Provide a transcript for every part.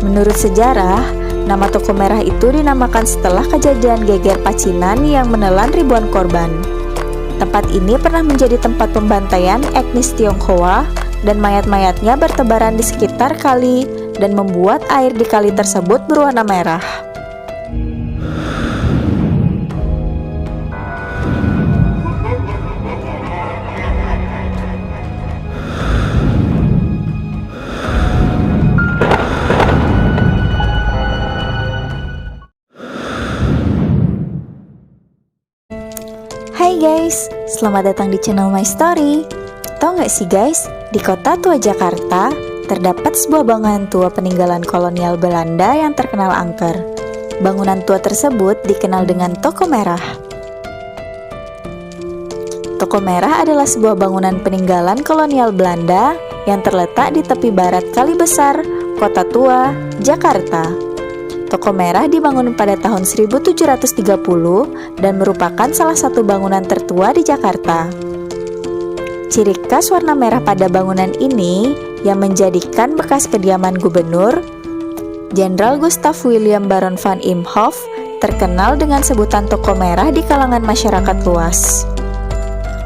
Menurut sejarah, nama Toko Merah itu dinamakan setelah kejadian geger Pacinan yang menelan ribuan korban. Tempat ini pernah menjadi tempat pembantaian etnis Tionghoa dan mayat-mayatnya bertebaran di sekitar kali dan membuat air di kali tersebut berwarna merah. Hai guys, selamat datang di channel My Story. Tahu nggak sih guys, di kota tua Jakarta terdapat sebuah bangunan tua peninggalan kolonial Belanda yang terkenal angker. Bangunan tua tersebut dikenal dengan Toko Merah. Toko Merah adalah sebuah bangunan peninggalan kolonial Belanda yang terletak di tepi barat Kali Besar, Kota Tua, Jakarta. Toko Merah dibangun pada tahun 1730 dan merupakan salah satu bangunan tertua di Jakarta. Ciri khas warna merah pada bangunan ini yang menjadikan bekas kediaman Gubernur Jenderal Gustav William Baron van Imhoff terkenal dengan sebutan Toko Merah di kalangan masyarakat luas.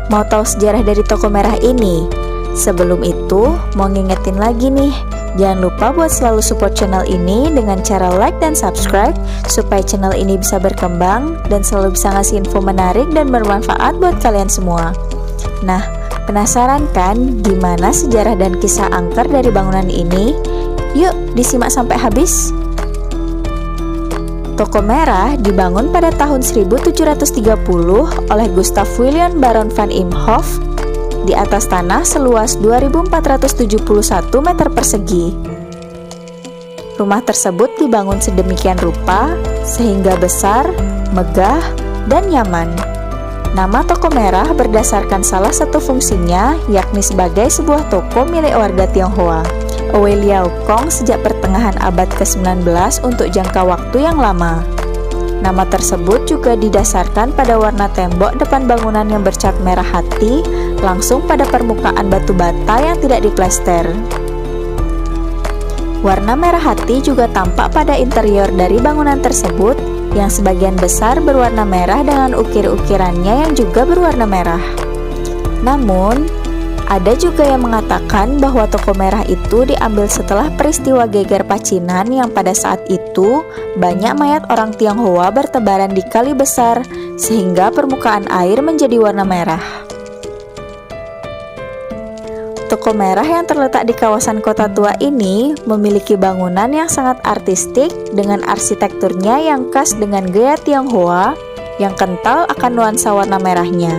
Mau tahu sejarah dari Toko Merah ini? Sebelum itu, mau ngingetin lagi nih, jangan lupa buat selalu support channel ini dengan cara like dan subscribe supaya channel ini bisa berkembang dan selalu bisa ngasih info menarik dan bermanfaat buat kalian semua. Nah, penasaran kan gimana sejarah dan kisah angker dari bangunan ini? Yuk disimak sampai habis. Toko Merah dibangun pada tahun 1730 oleh Gustav William Baron van Imhoff di atas tanah seluas 2.471 meter persegi. Rumah tersebut dibangun sedemikian rupa sehingga besar, megah, dan nyaman. Nama Toko Merah berdasarkan salah satu fungsinya, yakni sebagai sebuah toko milik warga Tionghoa, Owe Liao Kong, sejak pertengahan abad ke-19 untuk jangka waktu yang lama. Nama tersebut juga didasarkan pada warna tembok depan bangunan yang bercat merah hati langsung pada permukaan batu bata yang tidak diplester. Warna merah hati juga tampak pada interior dari bangunan tersebut yang sebagian besar berwarna merah dengan ukir-ukirannya yang juga berwarna merah. Namun, ada juga yang mengatakan bahwa Toko Merah itu diambil setelah peristiwa geger Pacinan yang pada saat itu banyak mayat orang Tionghoa bertebaran di Kali Besar sehingga permukaan air menjadi warna merah. Toko Merah yang terletak di kawasan Kota Tua ini memiliki bangunan yang sangat artistik dengan arsitekturnya yang khas dengan gaya Tionghoa yang kental akan nuansa warna merahnya.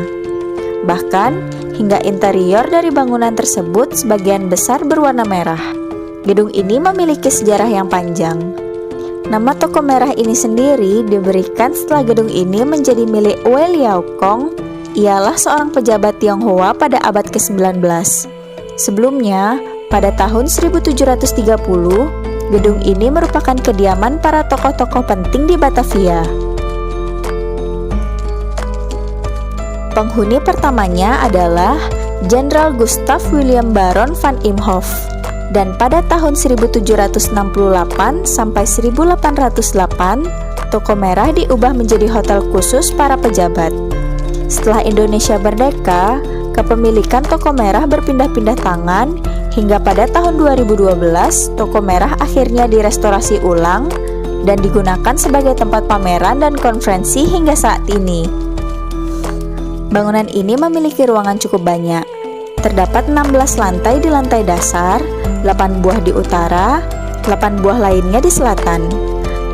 Bahkan, hingga interior dari bangunan tersebut sebagian besar berwarna merah. Gedung ini memiliki sejarah yang panjang. Nama Toko Merah ini sendiri diberikan setelah gedung ini menjadi milik Owe Liao Kong. Ialah seorang pejabat Tionghoa pada abad ke-19. Sebelumnya, pada tahun 1730, gedung ini merupakan kediaman para tokoh-tokoh penting di Batavia. Penghuni pertamanya adalah Jenderal Gustav William Baron van Imhoff, dan pada tahun 1768 sampai 1808, Toko Merah diubah menjadi hotel khusus para pejabat. Setelah Indonesia merdeka, kepemilikan Toko Merah berpindah-pindah tangan hingga pada tahun 2012, Toko Merah akhirnya direstorasi ulang dan digunakan sebagai tempat pameran dan konferensi hingga saat ini. Bangunan ini memiliki ruangan cukup banyak. Terdapat 16 lantai di lantai dasar, 8 buah di utara, 8 buah lainnya di selatan.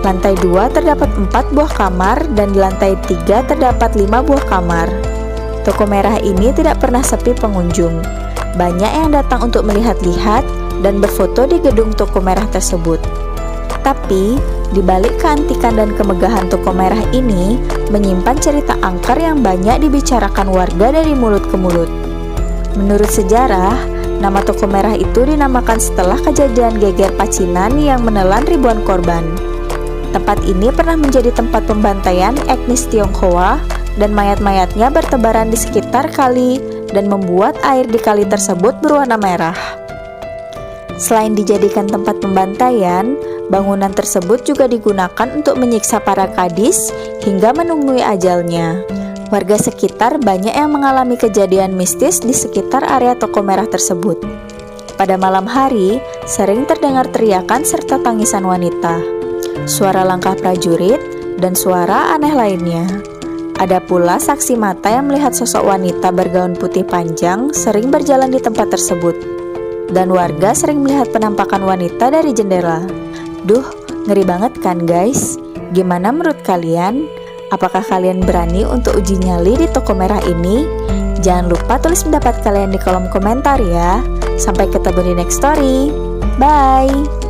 Lantai 2 terdapat 4 buah kamar dan di lantai 3 terdapat 5 buah kamar. Toko Merah ini tidak pernah sepi pengunjung. Banyak yang datang untuk melihat-lihat dan berfoto di gedung Toko Merah tersebut. Tapi, di balik keantikan dan kemegahan Toko Merah ini menyimpan cerita angker yang banyak dibicarakan warga dari mulut ke mulut. Menurut sejarah, nama Toko Merah itu dinamakan setelah kejadian geger Pacinan yang menelan ribuan korban. Tempat ini pernah menjadi tempat pembantaian etnis Tionghoa dan mayat-mayatnya bertebaran di sekitar kali dan membuat air di kali tersebut berwarna merah. Selain dijadikan tempat pembantaian, Bangunan tersebut juga digunakan untuk menyiksa para gadis hingga menemui ajalnya. Warga sekitar banyak yang mengalami kejadian mistis di sekitar area toko merah tersebut. Pada malam hari, sering terdengar teriakan serta tangisan wanita, suara langkah prajurit, dan suara aneh lainnya. Ada pula saksi mata yang melihat sosok wanita bergaun putih panjang sering berjalan di tempat tersebut. Dan warga sering melihat penampakan wanita dari jendela. Duh, ngeri banget kan guys? Gimana menurut kalian? Apakah kalian berani untuk uji nyali di toko merah ini? Jangan lupa tulis pendapat kalian di kolom komentar ya. Sampai ketemu di next story. Bye!